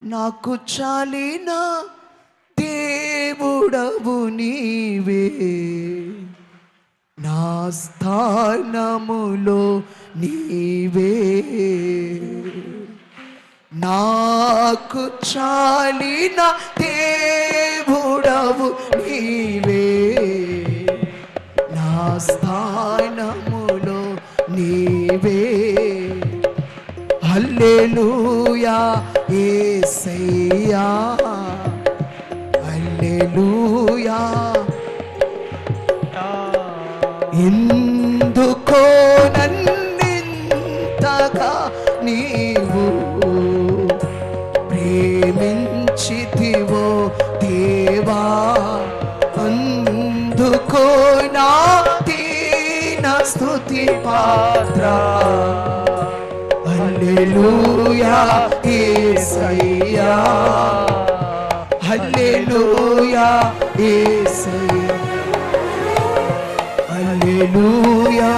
నాకు చాలిన దేవుడవు నీవే, నా స్థానములో నీవే. నాకు చాలిన దేవుడవు నీవే, నా స్థానములో నీవే. హల్లెలూయా యేసయ్యా, హల్లెలూయా. ఎందుకో నన్నింతగా నీవు ప్రేమించితివో దేవా, అందుకో నా దీన స్తుతి పాత్ర. హల్లెలూయా యేసయ్యా, హల్లెలూయా యేసయ్యా, హల్లెలూయా.